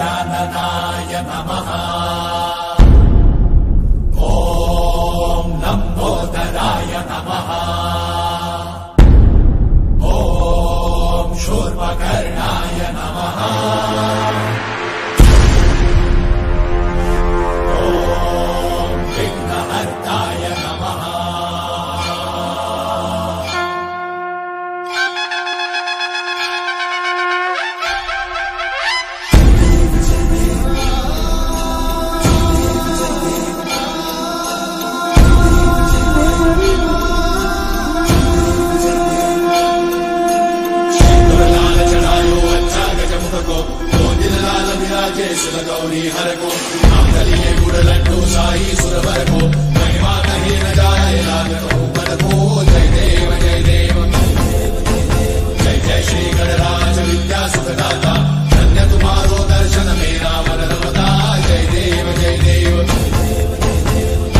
गजाननाय नमः। ॐ लम्बोदराय नमः। ॐ शूर्पकर्णाय नमः। ॐ विघ्नहर्ताय नमः। गौरी हर को नामदलिए गुड़ लड्डू साई सुरवर को महिमा कहीं न जाए लाग पर को। जय देव जय देव जय जय श्री गणराज विद्या सुखदाता। धन्य तुम्हारो दर्शन मेरा मन रमता। जय देव जय देव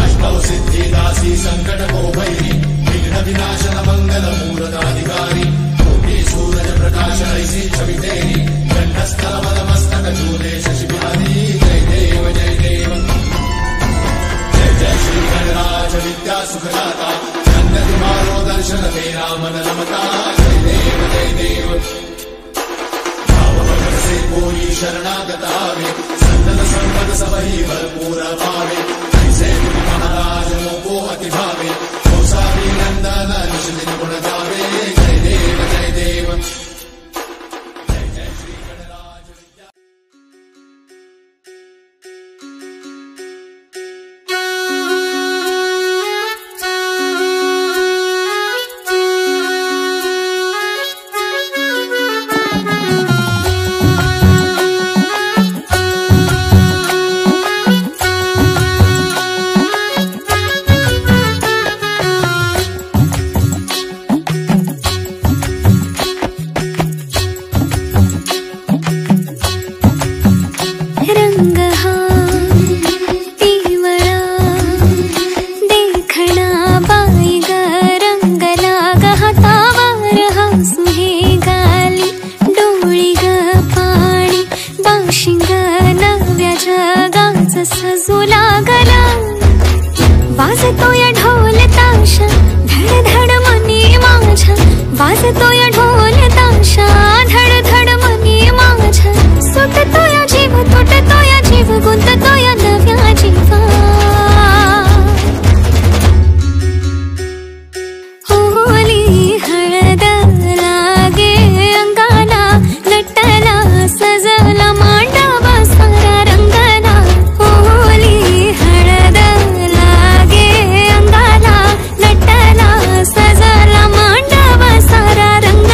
अष्टौ सिद्धि दासी संकट को भैरी विघ्न विनाशन मंगल मूलदाधिकारी। कोटि सूरज प्रकाश ऐसी छवि तेरी कंठस्थल मद मस्तक झूले शशि बिहारी। जय देव जय देव जय जय श्री गणराज विद्या सुखदाता। धन्य तुम्हारो दर्शन तेरा मन रमता। जय देव जय देव भाव भगत से कोई शरणागत आवे संतन संपद सबही भरपूर पावे। ऐसे तुम महाराज को अति भावे कौसारी नंदन निश दिन गुण गावे। जय देव जय देव जय जय श्री गणराज विद्या। सजला मांडव सारा रंग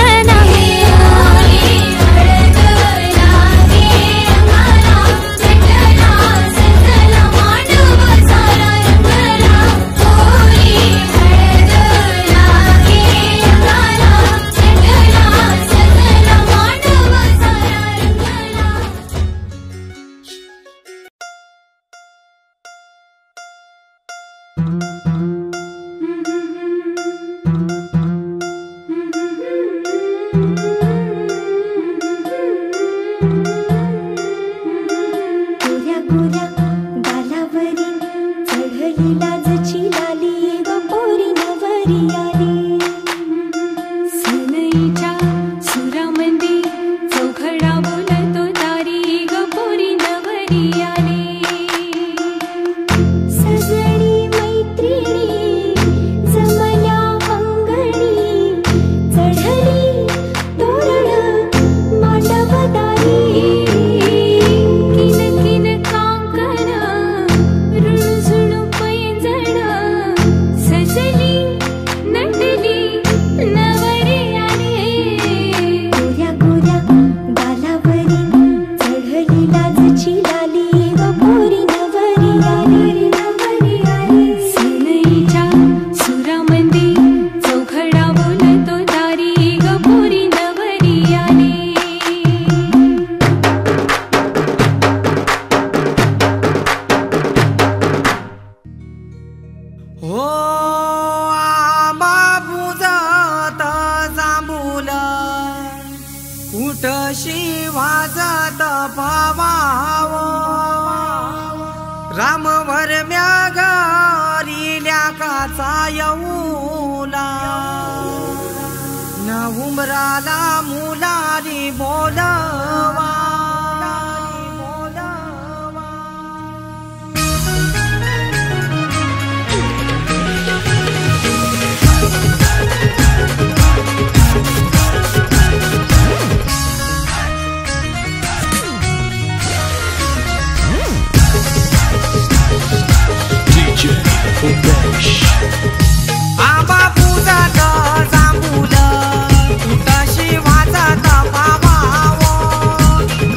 वाजत भावाव रामवर म्यागरिल्या काचा येऊला न उमराला मुलाली बोलवा आंबा पूजात जांभूल तुटशी वाजत भावाव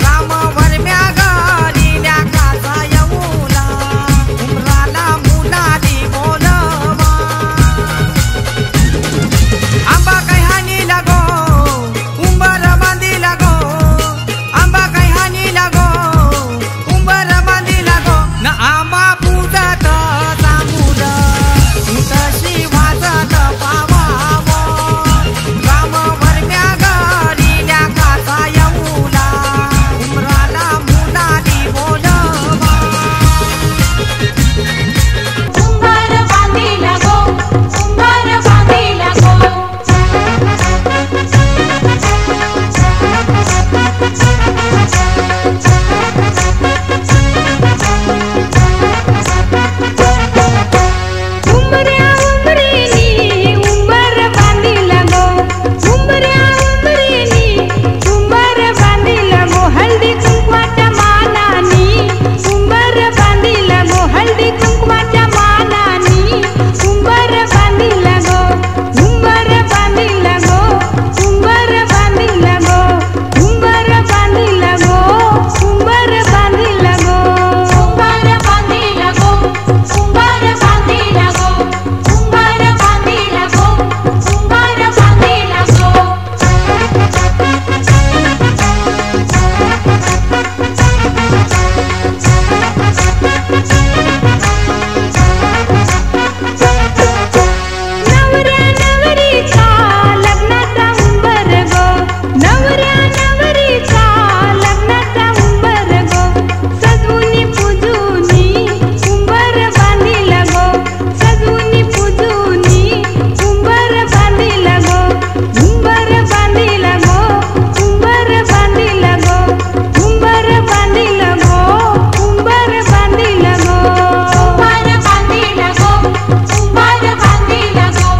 रामवर म्यागरिल्या काचा येऊला उमराला मुलाली बोलवा आंबा काही हानी लागो उंबर बांधी लागो आंबा काही हानी लागो उंबर बांधी लागो न आंबा पूजात जांभूल तुटशी वाजत भावाव रामवर म्यागरिल्या काचा येऊला उमराला मुलाली बोलवा उंबर बांधिला गो उंबर बांधिला गो उंबऱ्या उंबरेनी उंबर बांधिला गो उंबऱ्या उंबरेनी उंबर बांधिला गो हळदी कुंकवाच्या मानानी उंबर बांधिला गो हळदी कुंकवाच्या मानानी उंबर बांधिला गो उंबर बांधिला गो उंबर बांधिला गो उंबर बांधिला गो उंबर बांधिला गो उंबर बांधिला गो उंबर बांधिला गो उंबर बांधिला गो उंबर बांधिला गो नवऱ्या नवरीचा लग्नाचा उंबर गो नवऱ्या नवरीचा लग्नाचा उंबर गो सजवुनी पूजुनी उंबर बांधिला गो सजवुनी पूजुनी उंबर बांधिला गो उंबर बांधिला गो उंबर बांधिला गो उंबर बांधिला गो उंबर बांधिला गो उंबर बांधिला गो उंबर बांधिला गो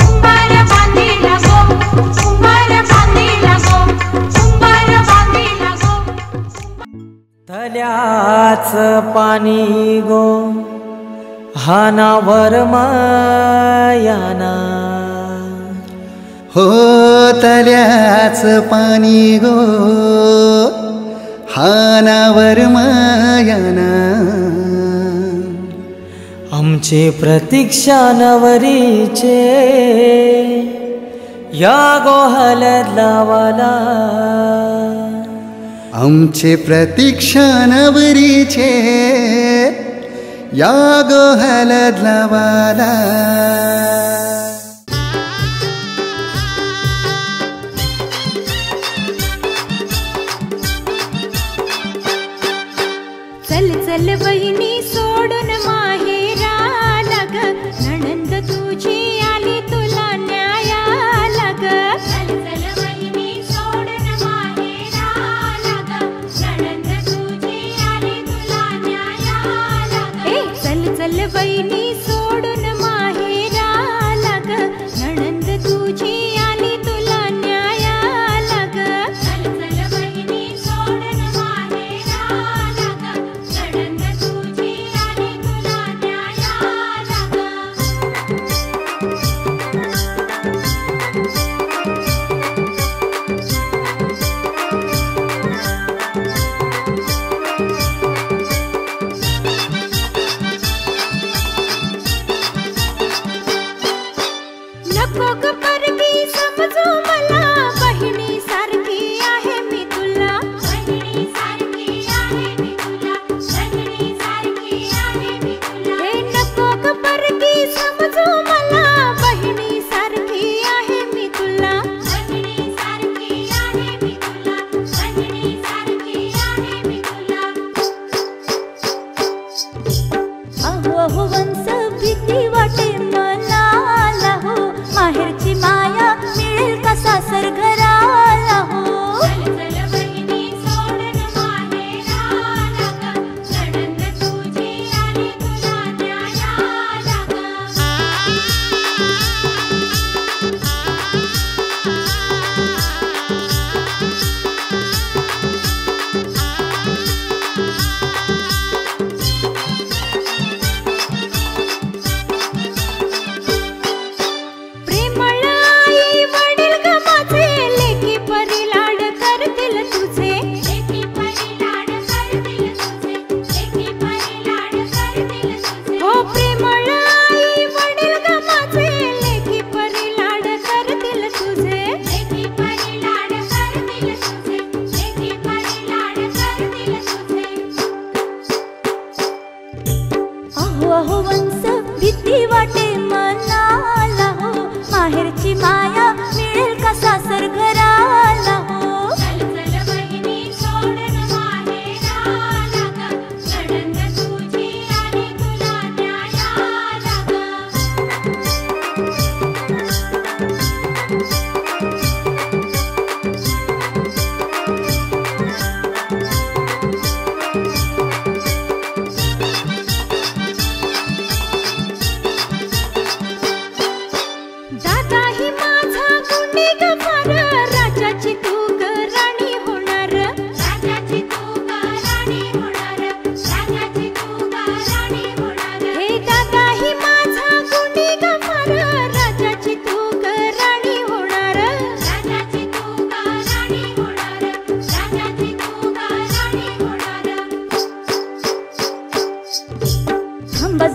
उंबर बांधिला गो उंबर बांधिला गो उंबर बांधिला गो तल्याच पाणी गो हानावर मायाना हो तल्याच पाणी गो हानावर मायाना आमचे प्रतीक्षा नवरीचे या गो हलद लावाला आमचे प्रतीक्षा नवरीचे या गो हलद लावाला चल चल बहिणी सोडून माहेराला ग नणंद तुझी आली तुला न्यायाला ग चल चल बहिणी सोडून माहेराला ग नणंद तुझी आली तुला न्यायाला ग चल चल बहिणी सोडून माहेराला ग नणंद तुझी आली तुला न्यायाला ग चल चल बहिणी सोडून माहेराला ग नणंद तुझी आली तुला न्यायाला ग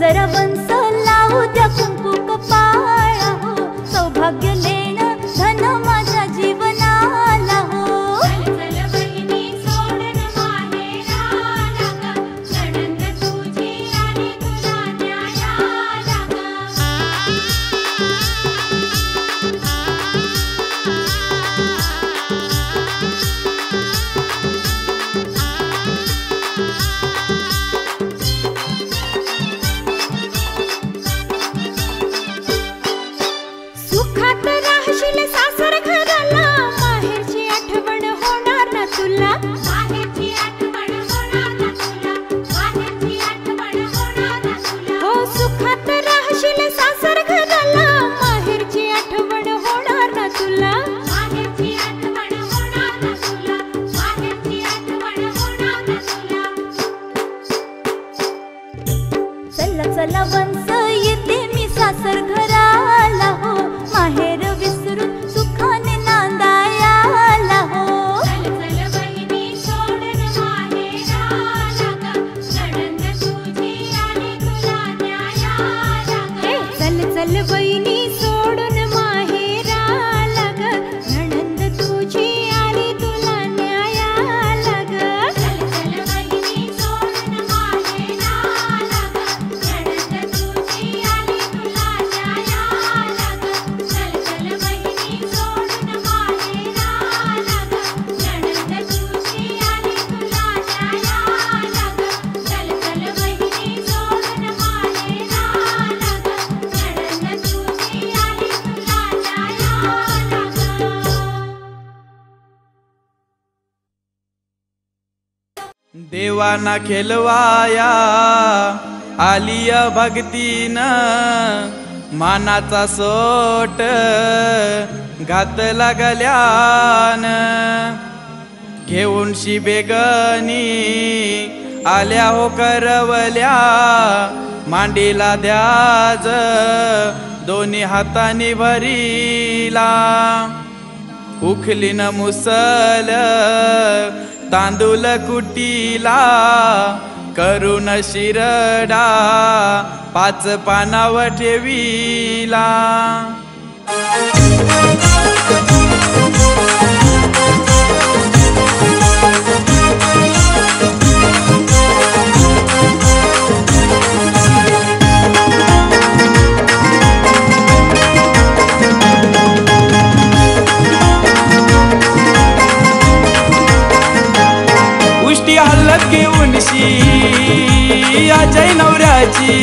जरा वंश लावू द्या कुंकू कपाळा हो, सौभाग्य लेण धन माझ्या जीवनाला हो. चल बहिणी सोडून माहेराला ग, नणंद तुझी आणि तुला न्यायाला ग. सुखात राहशील सासर घराला, माहेरची आठवण होणार ना तुला. माहेरची आठवण होणार ना तुला, माहेरची आठवण होणार ना तुला. हो सुखात राहशील सासर घराला, माहेरची आठवण होणार ना तुला. माहेरची आठवण होणार ना तुला, माहेरची आठवण होणार ना तुला. चला चला वंश येते मी सासर घराला हो, माहेर विसरून सुखाने नांदायाला हो. चल बहिणी सोडून माहेराला ग, नणंद तुझी आणि तुला न्यायाला ग. चल बहिणी सोडून माहेराला ग, नणंद तुझी आणि तुला न्यायाला ग. चल बहिणी सोडून माहेराला ग, नणंद तुझी आणि तुला न्यायाला ग. चल बहिणी सोडून माहेराला ग, नणंद तुझी आणि तुला न्यायाला ग. चल बहिणी सोडून माहेराला ग, नणंद तुझी आणि तुला न्यायाला ग. देवाना खेलवाया आलिया भक्तीन, मानाचा सोट घातला गल्यान. घेऊन शिबेगणी आल्या हो करवल्या, मांडीला द्याज दोन्ही हातानी भरीला. उखलीन मुसल तांदूल कुटीला, करून शिरडा पाच पानावर ठेवीला. उष्टी हल्लत घेऊन शी अजय नवऱ्याची,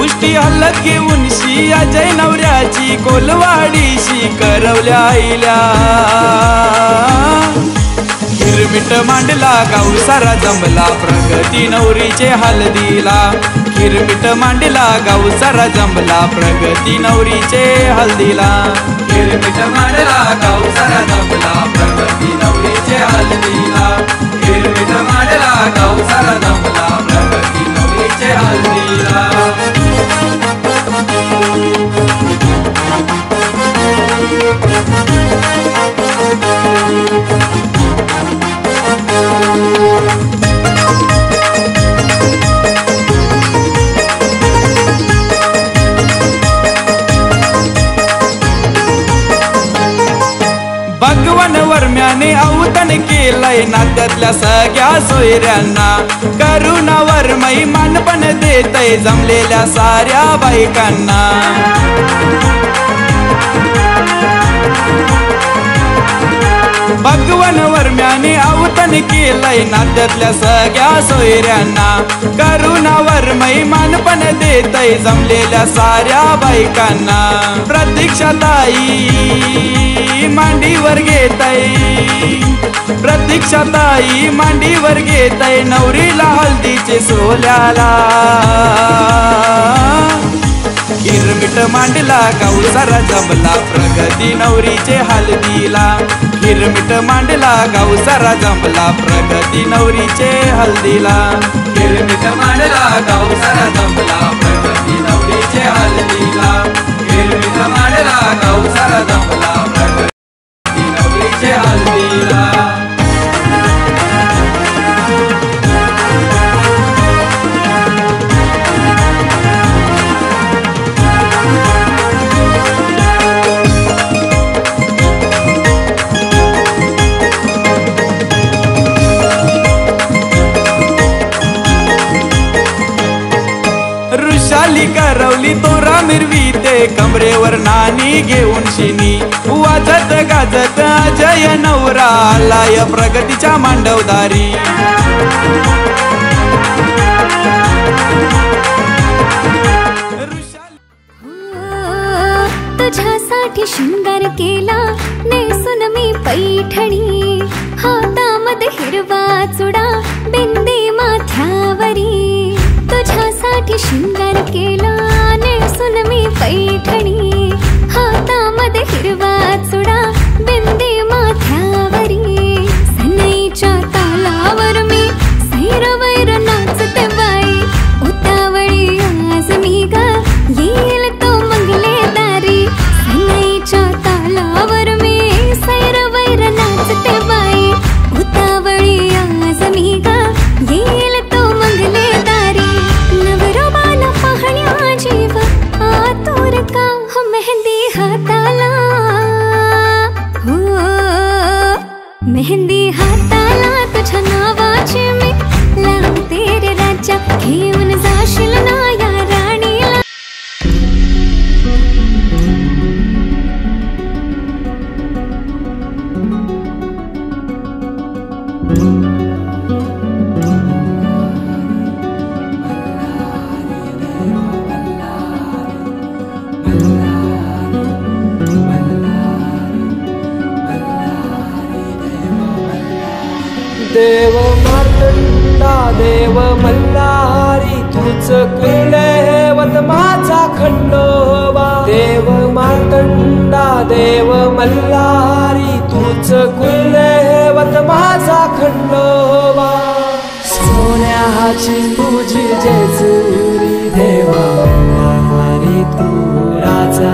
उष्टी हल्लत घेऊन शी अजय नवऱ्याची, कोलवाडीशी करवल्या आईल्या. हिरमिट मांडला गाऊ सारा जमला, प्रगती नवरीचे हल्दीला. हिरमिट मांडला गाऊ सारा जमला, प्रगती नवरीचे हल्दीला. हिरमिट मांडला गाऊ सारा जमला, प्रगती नवरीचे हल्दीला. हिरमिट मांडला गाऊ सारा जमला, प्रगती नवरीचे हल्दीला. भगवान वर्म्याने अवतन केलंय नात्यातल्या सगळ्या सोयऱ्यांना. करुणा वर्मई मानपण देतय जमलेल्या साऱ्या बायकांना. भगवान वर्म्याने अवतन केलंय नात्यातल्या सगळ्या सोयऱ्यांना. करुणा वर्मई मानपण देतय जमलेल्या साऱ्या बायकांना. प्रतीक्षाताई मांडीवर घेतय, प्रतीक्षाताई मांडीवर घेतय नवरीला हल्दीचे सोल्याला. हिरमिट मांडला गाऊ सारा जमला, प्रगती नवरीचे हल्दीला. हिरमिट मांडला गाऊ सारा जमला, प्रगती नवरीचे हल्दीला. हिरमिट मांडला गाऊ सारा जमला, प्रगती नवरीचे हल्दीला. हिरमिट मांडला गाऊ सारा जमला, प्रगती नवरीचे हल्दीला. ऋषाली करवली तोरा मिरवीते, कमरेवर नाणी घेऊन शिनी. वाजत गाजत अजय नवरा आलाय प्रगतीच्या मांडवदारी. तुझ्यासाठी शृंगार केला नेसून मी पैठणी, हातामध्ये हिरवा चुडा बिंदी माथ्यावरी. तुझ्यासाठी शृंगार केला नेसून मी पैठणी, हातामध्ये हिरवा चुडा बिंदी माथ्यावरी. सनईच्या तालावर मी सैरवैर नाचते बाई, उतावळी आज मी ग येईल तो मंगले दारी. सनईच्या तालावर मी सैरवैर नाचते बाई, उतावळी आज मी ग येईल तो मंगले दारी. नवरोबाला पाहण्या जीव आतुर का, हो मेहंदी हाताला, हो मेहंदी हाताला तुझ्या नावाची मी लावते रे राजा. घेऊन जाशील ना या राणीला. देव मार्तंडा देव मल्हारी, तूच कुलदेवत माझा खंडोबा. देव मार्तंडा देव मल्हारी, तूच कुलदेवत माझा खंडोबा. सोन्याची तुझी जेजुरी देवा मल्हारी तू राजा.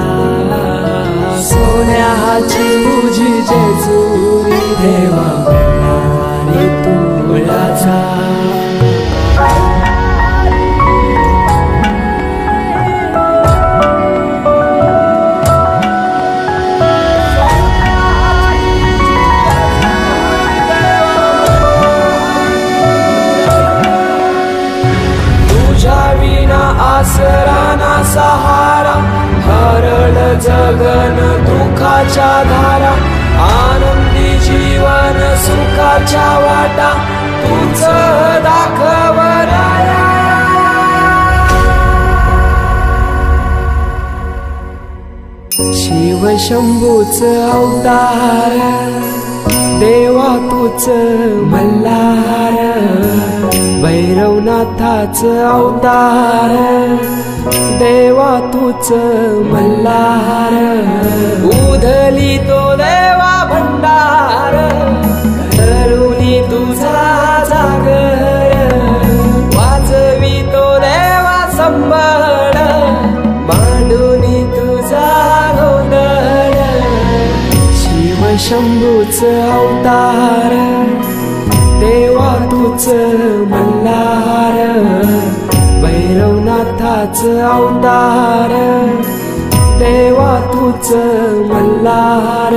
सोन्याची तुझी जेजुरी देवा मल्हारी तू राजा. तुझ्या विना आसरा ना सहारा, हरळ जगन दुःखाच्या धारा. आनंदी जीवन सुखाच्या वाटा, तू तूच दाखवराया. शिव शंभूच अवतार देवा तूच मल्हार. भैरवनाथाच अवतार देवा तूच मल्हार. उधली तो देवा भंडार करुणी तुझा जागर. वाजवी तो देवा संबळ मांडुनी तुझा गोंधळ. शिव शंभूच अवतार देवा तूच मल्हार. भैरवनाथाच अवतार देवा तूच मल्हार.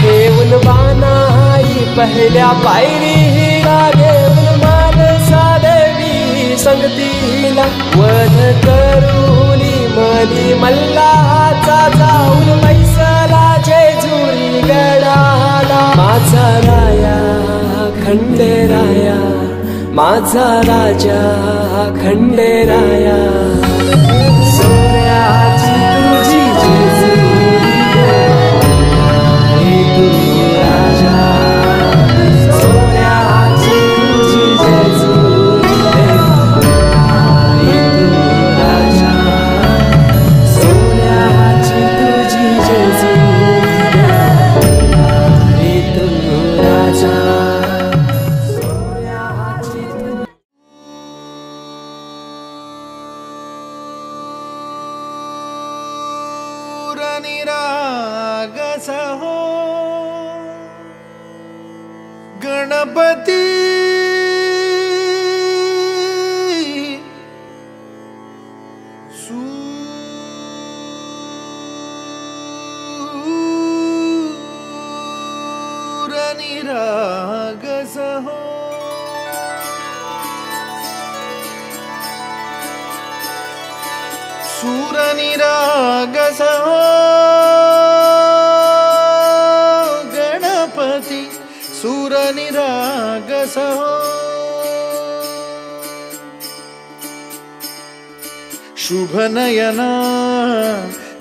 ठेवून बानाई पहिल्या पायरीला घेऊन मानसा देवी संगतीला. वध करुनी मनी मल्हाचा जाऊन बैसला जेजुरी गडाला. माझा राया खंडेराया माझा राजा खंडेराया. सोन्याची तुझी जेजुरी तू राजा. सोन्याची तुझी जेजुरी तू राजा. सोन्याची तुझी जेजुरी तू राजा. निरागस हो गणपती. सूर निरागस हो सूर निरागस हो गणपती. सूर निरागस हो शुभ नयना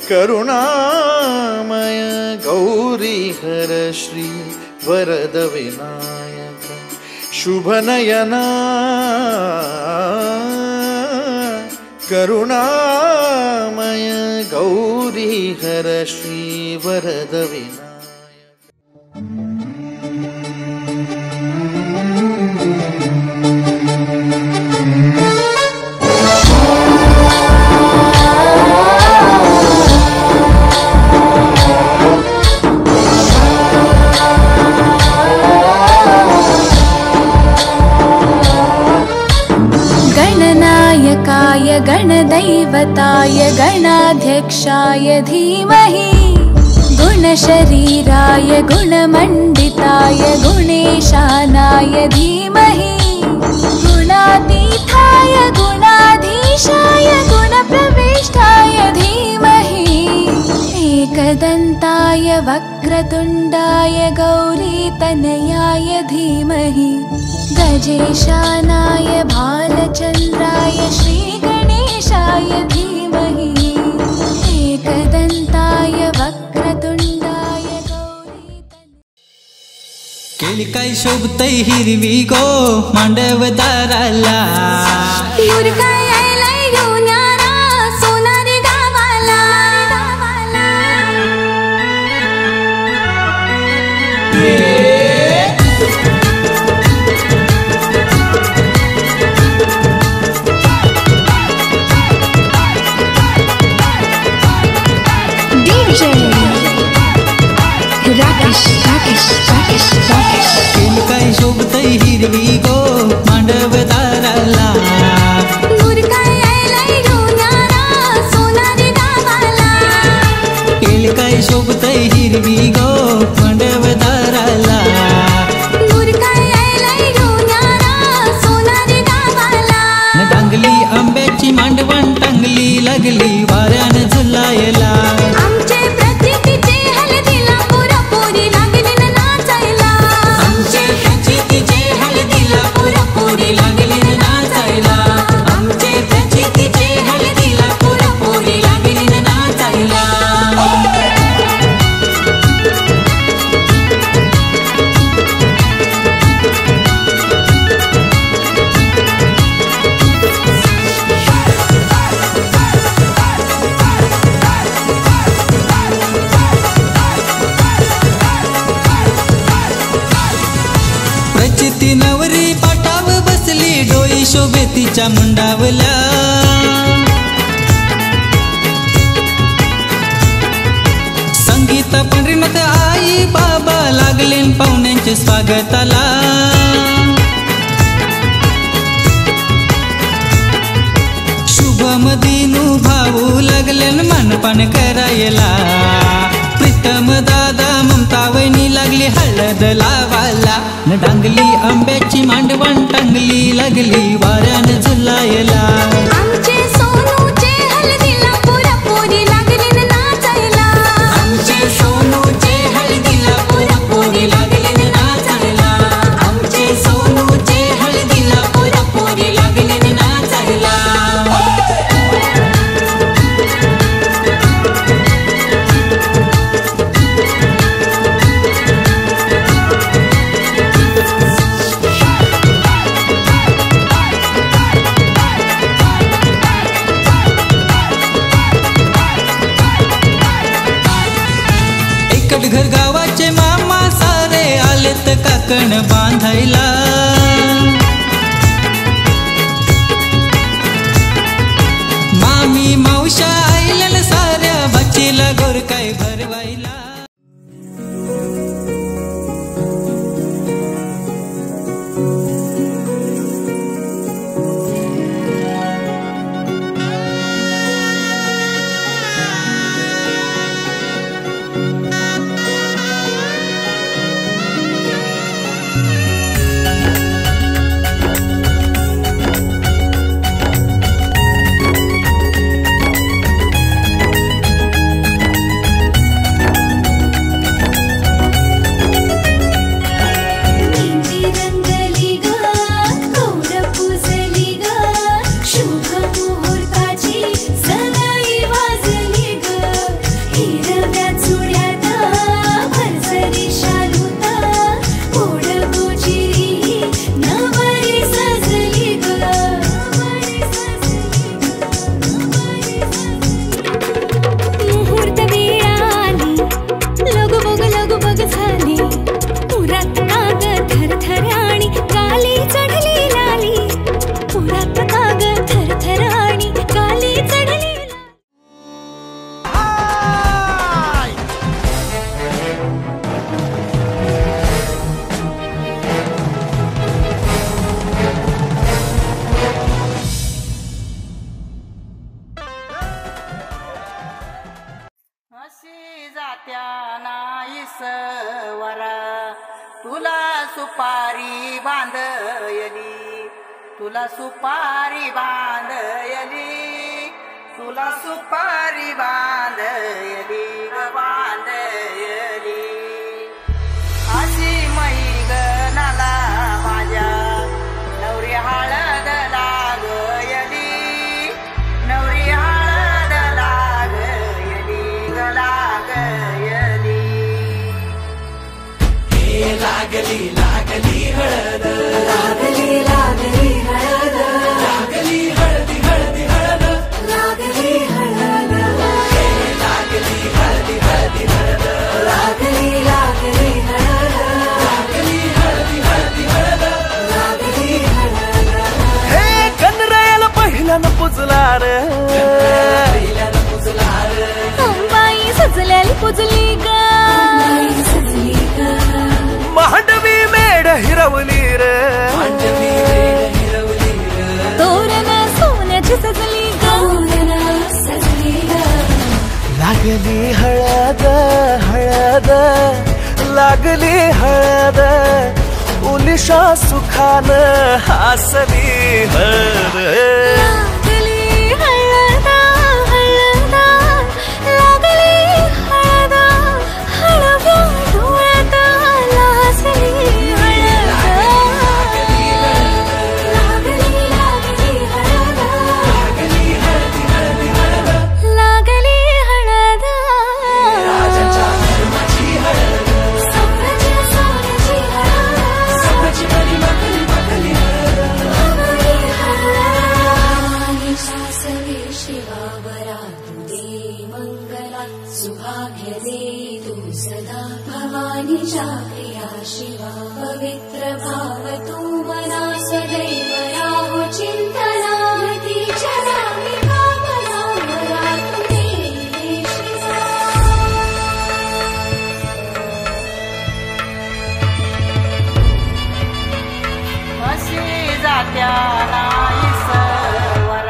करुणामय. गौरी हर श्री वरद विनायक. शुभ नयना करुणामय. गौरी हर श्री वरद विनायक. गणनायकाय गणदैवताय गणाध्यक्षाय धीमहि. गुणशरीराय गुणमण्डिताय गुणेशानाय धीमहि. गुणातीताय गुणाधीशाय गुणप्रविष्टाय धीमहि. एकदन्ताय वक्रतुण्डाय गौरीतनयाय धीमहि. गजेशानाय भालचन्द्राय श्रीगणेशाय धीमहि. एकदन्ताय वक्रतुण्डाय केली काय शोभतय हिरवी गो मांडवदाराला. काय आयलाय घेऊन यारा सोनारी गावाला. केली काय शोभतय हिरवी गो मांडवदाराला. शोभे तिच्या मुंडावल्या संगीत पंढरीनाथ आई बाबा लागले पाहुण्यांचे स्वागताला शुभम दिनू भाऊ लागले मानपान करायला प्रीतम दादा ममता वहिनी लागली हळद लावाला डांगली आंब्याची मांडवण टांगली लागली वाऱ्यान झुलायला आमचे सोनूचे हळदीला पुरा पोरी लागली नाचायला आमचे सोनूचे हळदीला पुरा पोरी लागली नाचायला आमचे सोनूचे हळदीला पुरा पोरी लागली नाचायला घर गावाचे मामा सारे आलेत काकण बांधायला मामी मावशा आईल्या साऱ्या बच्चीला गोर काय भरवायला तुला सुपारी बांधयली तुला सुपारी बांधयली बांधयली अशी मैगनाला माझ्या नवरी हळद लागयली नवरी हळद लागयली लागयली हे लागली लागली हळद लागली लागली हळद लागली हळदी हळदी हळद लागली हळद हे लागली हळदी हळदी हळद लागली लागली हळद लागली हळदी हळदी हळद लागली हळद हे कनरायाला पहिल्यानं पुजला रे पहिल्यानं पुजला रे अंबाई सजलेली पुजली ग मांडवी मेढ हिरवली रे मांडवी मेढ हिरवली रे तोरण सोन्याची सजली तोरण सजली ग लागली हळद हळद लागली हळद उलिशा सुखान हासली हळद लागली हळद हळद लागली हळद हळव्या डोळ्यात लाजली हळद लागली लागली हळद लागली हळदी हळदी हळद लागली हळद राजाच्या धर्माची हळद सोन्याची सोन्याची हळद सोन्याची मली मखली मखली हळद लागली हळद सासरे शिवावरा तू दे मंगला सुभाग्य दे तू सदा भवानीच्या प्रिया शिवा पवित्र भाव तू मना सदैव राहोची त्या नाही सवर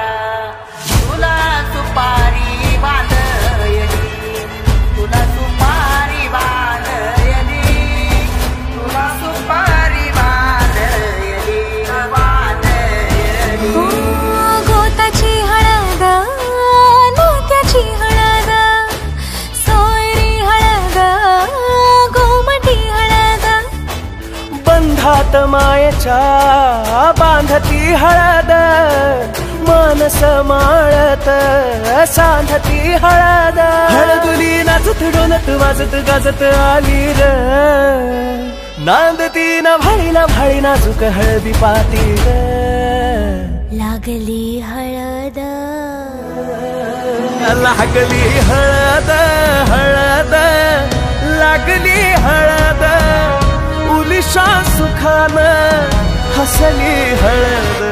तुला सुपारी बांधयली तुला सुपारी बांधयली तुला सुपारी बांधयली बांधयली गोताची हळद मोत्याची हळद सोयरी हळद गोमटी हळद बंधात मायेच्या बांधती हळद मन समाळत सांधती हळद हळदुली नाचत डोलत वाजत गाजत आली र नांदती ना भाळी नाजूक हळदी पाती र लागली हळद लागली हळद हळद लागली हळद उलिशा सुखान हसली हळद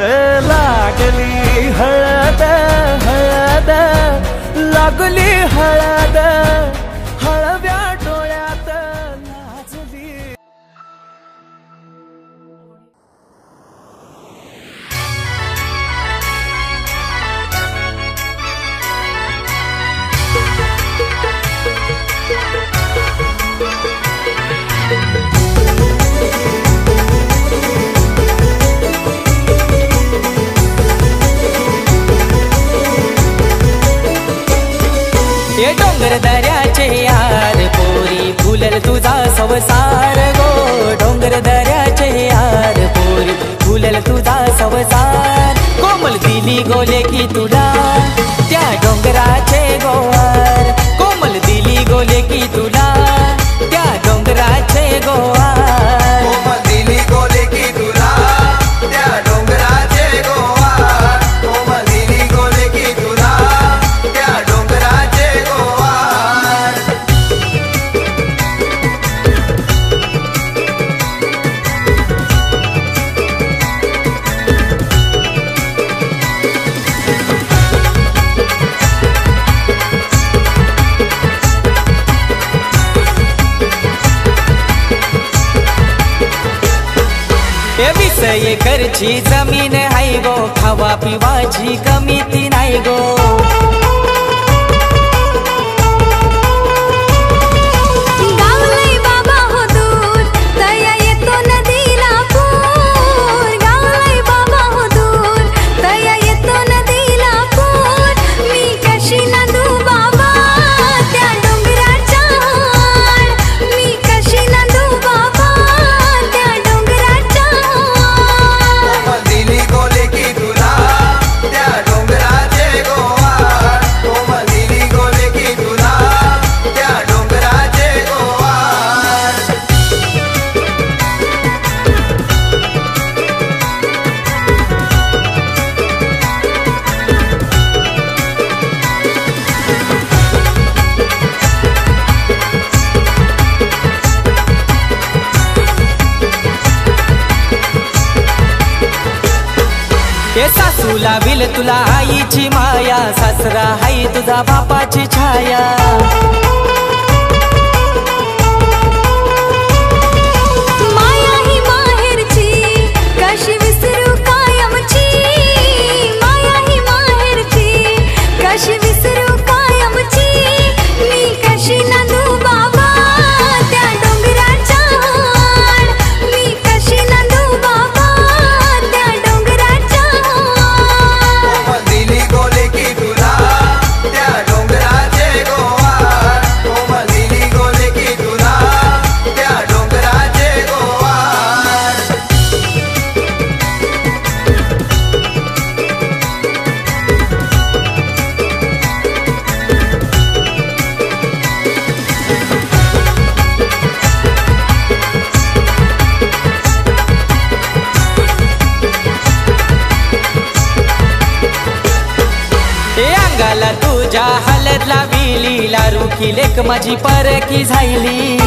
लागली हळद हळद लागली हळद हळव्या डोळ्यात नाचली ये डोंगर दऱ्याचे यार पोरी फुलल तुझा संसार गो डोंगर दऱ्याचे यार पोरी फुलल तुझा संसार कोमल दिली गोले की तुला त्या डोंगराचे गोवार कोमल दिली गोले की तुला त्या डोंगराचे गोवार कोमल दिली गोले की तुला त्या डोंगराचे गोवार कोमल दिली गोले की तुला त्या डोंगराचे गोवार ए 20 एकरची जमीन हाय गो खावा पिवाची कमी ती नाही गो गावलंय बाबा हो दूर दया येतो नदीला पूर गावलंय बाबा हो दूर दया येतो नदीला पूर मी कशी नांदू बाबा त्या डोंगराच्या आड मी कशी नांदू बाबा त्या डोंगराच्या आड कोमल दिली गोले की तुला त्या डोंगराचे गोवार कोमल दिली गोले की तुला त्या डोंगराचे गोवार ए सासूला विल तुला आईची माया सासरा हाय तुझा बापाची छाया माया ही माहेरची कशी विसरू कायमची माया ही माहेरची कशी विसरू कायमची मी कशी नांदू बाबा त्या डोंगराच्या आड मी कशी नांदू बाबा त्या डोंगराच्या आड कोमल दिली गोले की तुला त्या डोंगराचे गोवार कोमल दिली गोले की तुला त्या डोंगराचे गोवार ए अंगाला तुझ्या हलद लाविली लारू की लेक माझी परकी झायली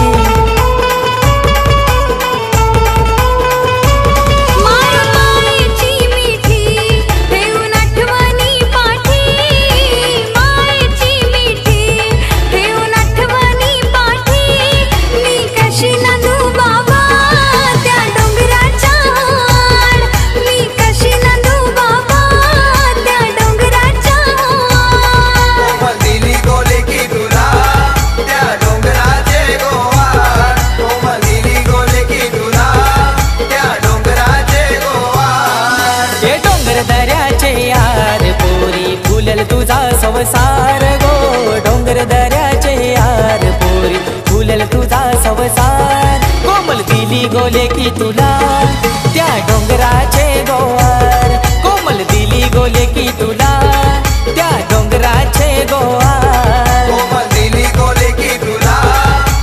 माय मायेची मिठी ठेवून आठवणी पाठी मायेची मिठी ठेवून आठवणी पाठी मी कशी नांदू बाबा त्या डोंगराच्या आड मी कशी संसार गो डोंगर दऱ्याचे यार पोरी फुलेल तुझा संसार कोमल दिली गोले की तुला त्या डोंगराचे गोवार कोमल दिली गोले की तुला त्या डोंगराचे गोवार कोमल दिली गोले की तुला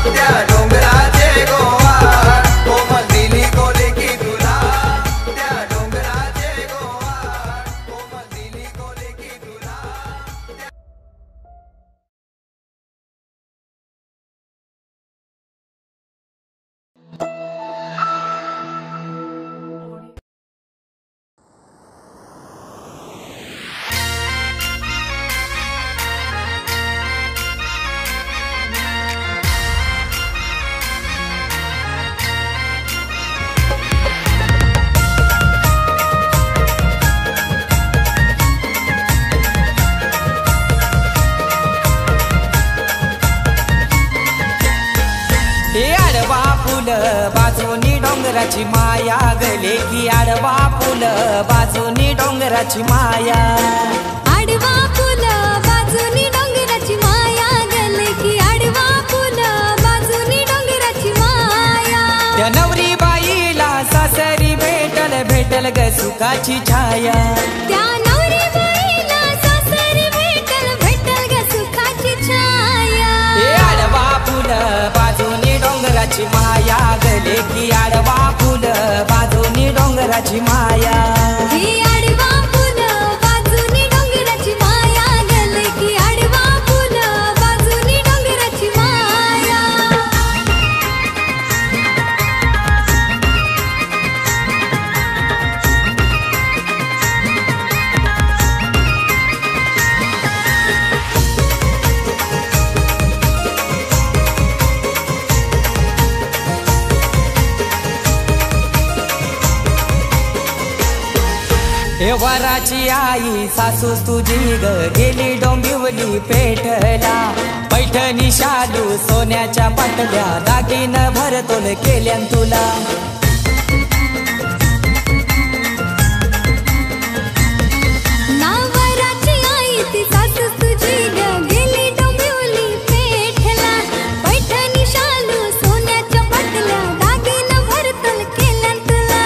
त्या डोंगराचे गोवार कोमल दिली गोले की तुला त्या डोंगराचे गोवार कोमल दिली गोले की तुला बाजूनी डोंगराची माया गले की आडवा फुल बाजूनी डोंगराची माया आडवा फुल बाजूनी डोंगराची माया गले की आडवा फुल बाजूनी डोंगराची माया त्या नवरी बाईला सासरी भेटल ग सुखाची छाया त्या नवरी बाईला सासरी भेटल ग सुखाची छाया हे आडवा फुल बाजूनी डोंगराची माया गले की आडवा फुल बाजूनी डोंगराची माया ही आडवा फुल बाजूनी डोंगराची माया गले की आडवा फुल बाजूनी डोंगराची माया हे वराची आई सासू तुझी ग गेली डोंबिवली पेठला पैठणी शालू सोन्याच्या पाटल्या दागिनं भरतोल केल्यान तुला नावराची आई ती सासू तुझी ग गेली डोंबिवली पेठला पैठणी शालू सोन्याच्या पाटल्या दागिनं भरतोल केल्यान तुला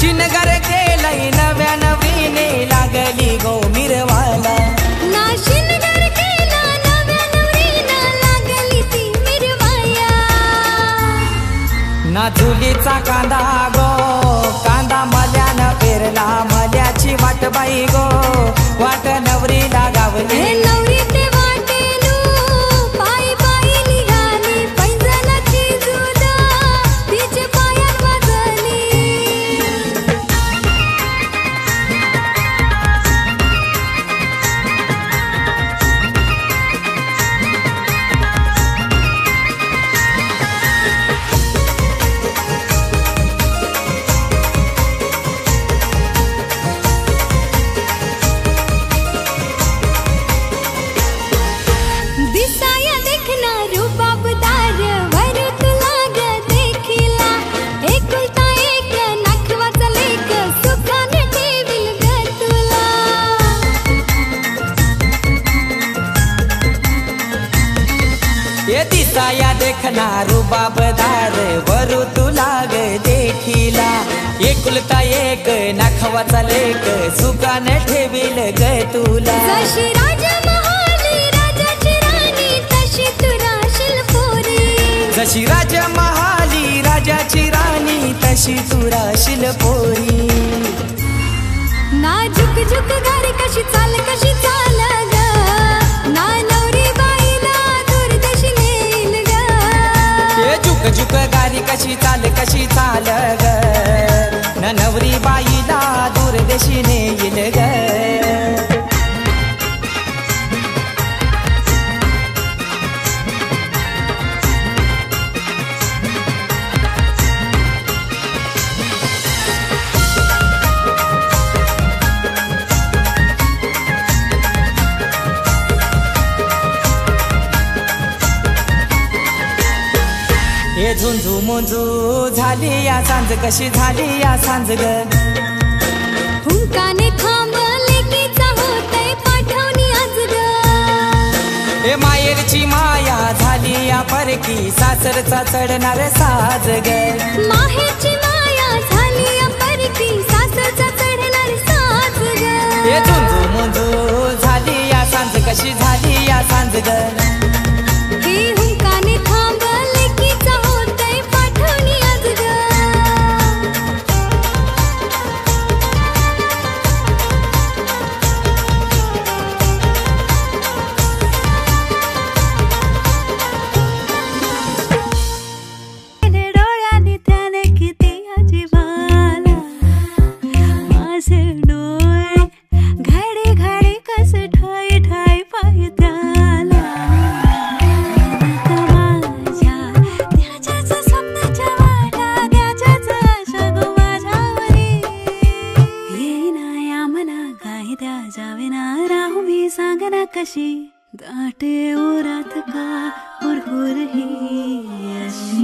शिनगार केलंय नव्या नवीने लागली गो मिरवाला ना शिनगार केला नव्या नवरीनं लागली ती मिरवाया ना चुलीचा कांदा गो कांदा मल्यानं पेरला मल्याची वाट बाई गो वाट नवरीला गावली हे नवरी ते वाटेलू पायी पायी निघाली पैंजणाची जुदा तिचे पायात वाजली दिसाया देखना रुबाबदार वर तुला ग देखिला एकुलता एक नाखवाचा लेक सुखाने ठेवील ग तुला ये दिसाया देखना रुबाबदार वरू तुला ग देखिला एकुलता एक नाखवाचा लेक सुखान ठेवील ग तुला जशी राजमहाली राजाची राणी तशी तू राशील पोरी जशी राजमहाली राजाची राणी तशी तू राशील पोरी ना झुक झुक गारी कशी चाल ग ना नवरी बाईला दूरदेशी नेईल ग ये झुक झुक गारी कशी चाल ग न नवरी बाईला दूरदेशी नेईल ग हे झुंजू मुंजू झाली या सांज कशी झाली या सांज ग हुंकाने थांबले कीचा होतय पाठवणी आज ग माहेरची माया झाली या परकी सासरचा चढणार साज ग माहेरची माया झाली या परकी सासरचा चढणार साज ग हे झुंजू मुंजू झाली या सांज कशी झाली या सांज ग हे हुंकाने थांबल कीचा होतय पाठवणी आज ग डोळ्यांनी त्याने किती अजिबाला माझे डोळे घडी घडी कस ठाई ठाई पाहि त्याला माझ्या त्याच्याच स्वप्नाच्या वाटा त्याच्याच आशा गो माझ्यावरी येईना मला काही त्या जावेना राहू मी सांगना कशी दाटे ओरात का हुरहुर ही अशी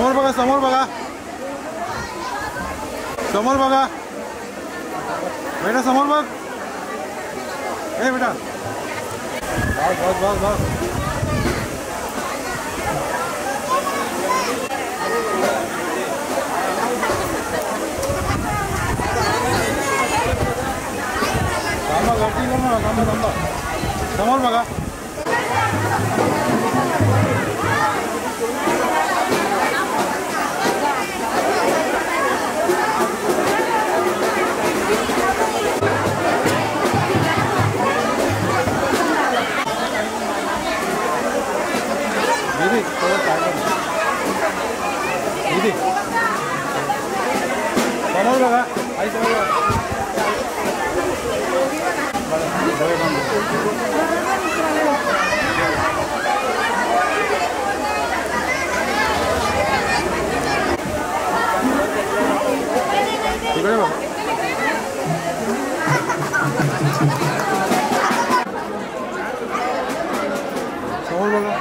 समोर बघा, समोर बघा, समोर बघा बेटा, समोर बघ. ए बेटा, बस बस बस बस. थांबा, गर्दी करू नका, थांबा थांबा. समोर बघा. दीदी थोडं साईडला दीदी, समोर बघा, आई समोर बघा. तिकडे बघा. समोर बघा.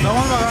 समोर बघा.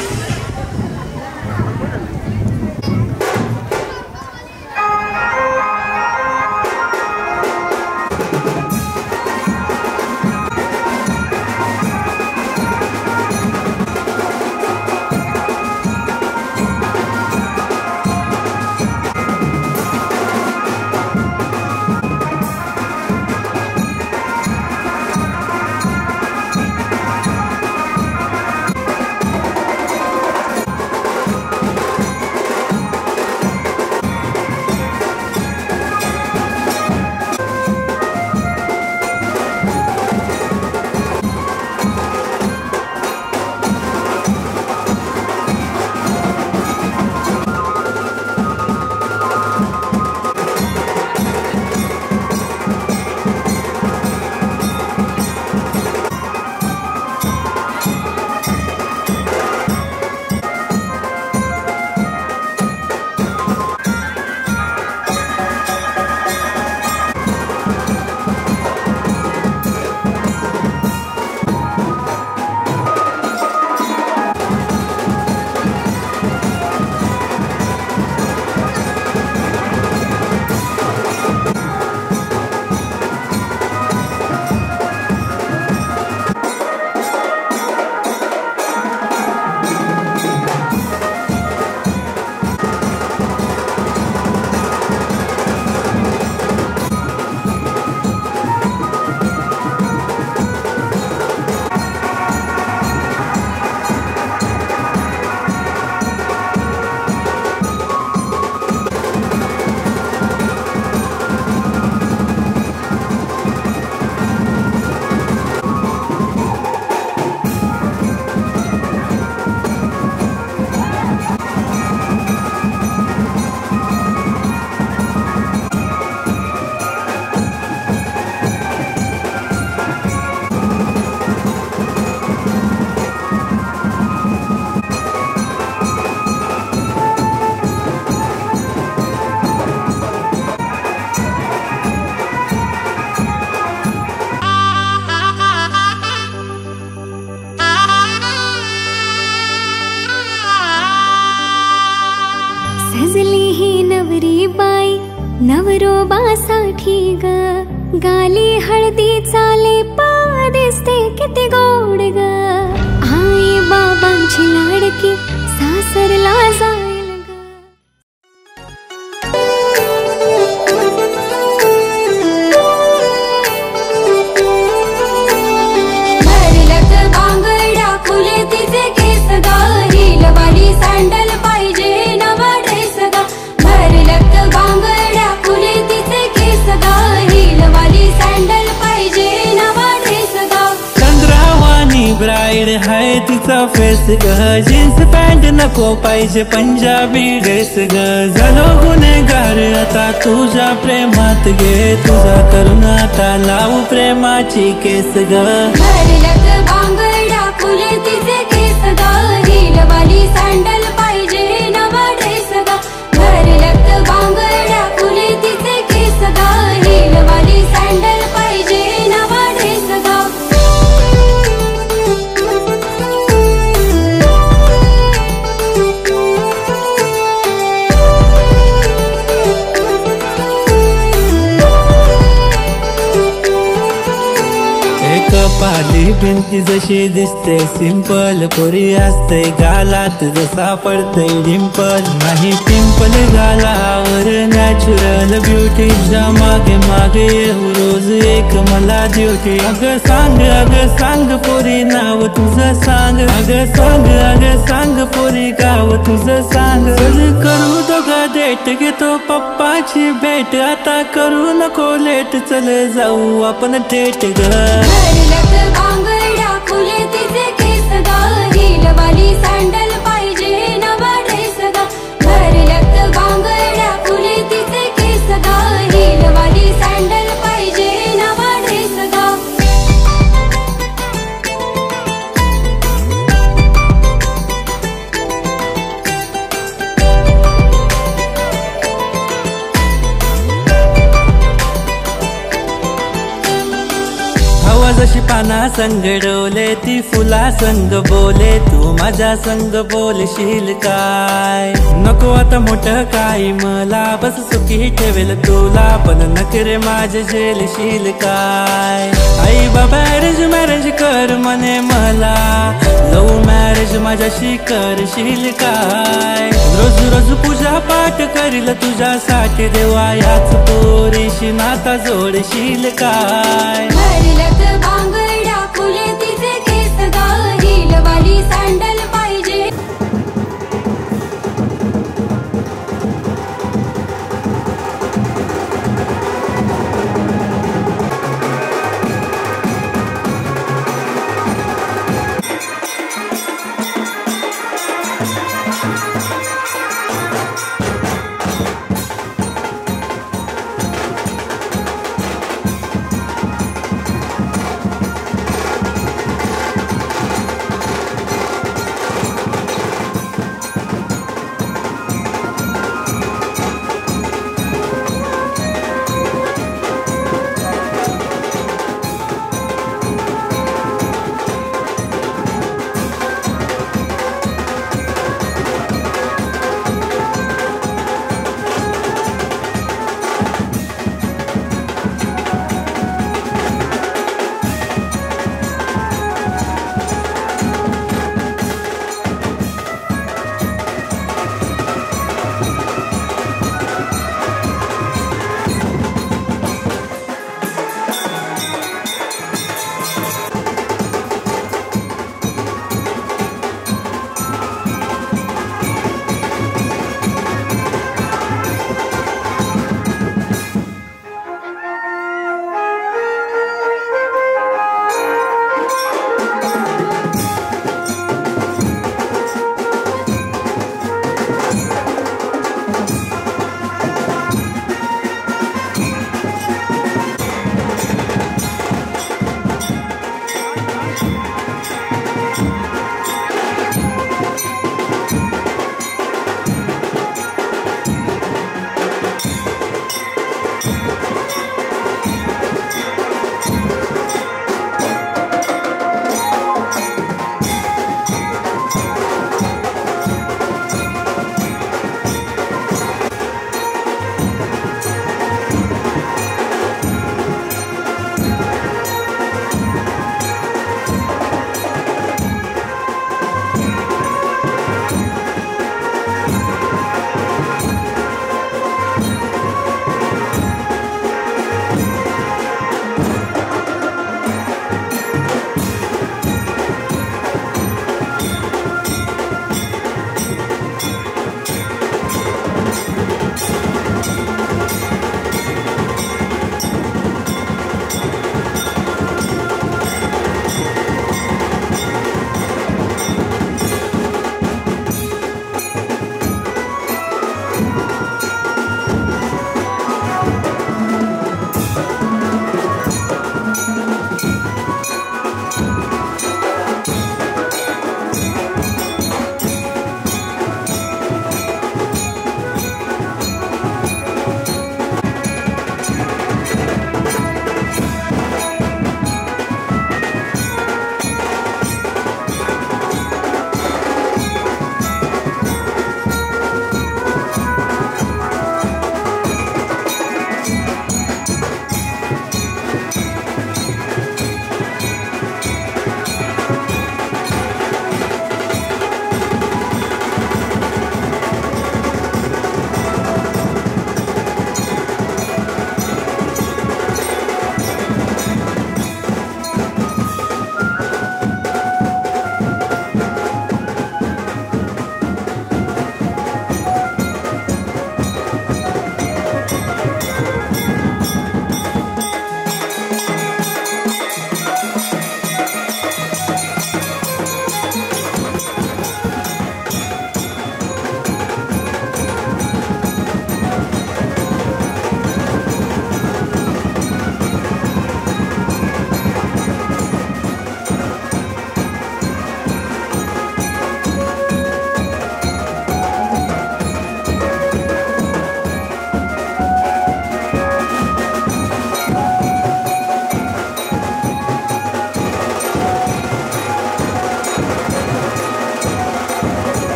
सजली ही नवरी बाई नवरोबासाठी ग, गाली हळदी चाले पा दिसते किती गोड ग, आई बाबांची लाडकी सासरला जाईल ग. भरलक बांगड्या फुले तिचे केस ग, हिलवाली सँडल पाहिजे नवा ड्रेस ग. भरलक बांगड्या फुले तिचे केस ग, हिलवाली सँडल पाहिजे नवा ड्रेस ग. चंद्रावानी ब्राईड हाय तिचा फेस ग, जीन्स पॅन्ट नको पाहिजे पंजाबी ड्रेस ग. झालो गुन्हेगार आता तुझ्या प्रेमात गे, तुझा करून आता लावू प्रेमाची केस ग. भरलक बांगड्या फुले तिचे केस ग, हिलवाली सँडल पाहिजे नवा ड्रेस ग. भरलक बांगड्या फुले तिचे केस ग, हिलवाली सँडल पाहिजे नवा ड्रेस ग. पाली भिंती जशी दिसते सिंपल, पोरी असते गालात जसा पडते डिंपल. नाही पिंपल गालावर नॅचरल ब्युटीच्या मागे मागे येऊ रोज एक मला ड्युटी. अगं सांग पोरी नाव तुझं सांग, अगं सांग पोरी गाव तुझं सांग. करू दोघं डेट घेतो पप्पाची भेट, आता करू नको लेट चल जाऊ आपण थेट ग. बांगड्या फुले तिचे केस ग, हिलवाली सँडल पाहिजे नवा ड्रेस ग. भरलक बांगड्या फुले तिचे केस ग, हिलवाली सँडल पाहिजे नवा ड्रेस ग. हवा जशी पाना संग डोले ती फुला संग बोले तू माझ्या संग बोलशील काय नको आता मोठं काय मला बस सुखी ठेवेल तुला पण नकरे माझे झेलशील काय आई बाबा अरेंज मॅरेज कर म्हणे मला लव्ह मॅरेज माझ्याशी करशील काय रोज रोज पूजा पाठ करील तुझ्यासाठी देवा याच पोरीशी नाता जोडशील काय भरलत बांगड्या फुले तिचे केस ग हिलवाली सँडल पाहिजे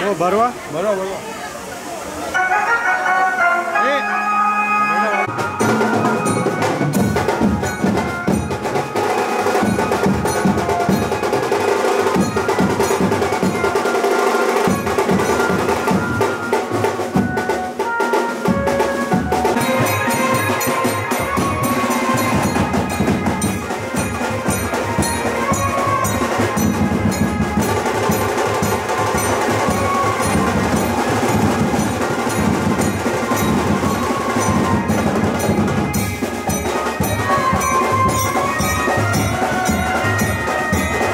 हो भरवा भरवा भरवा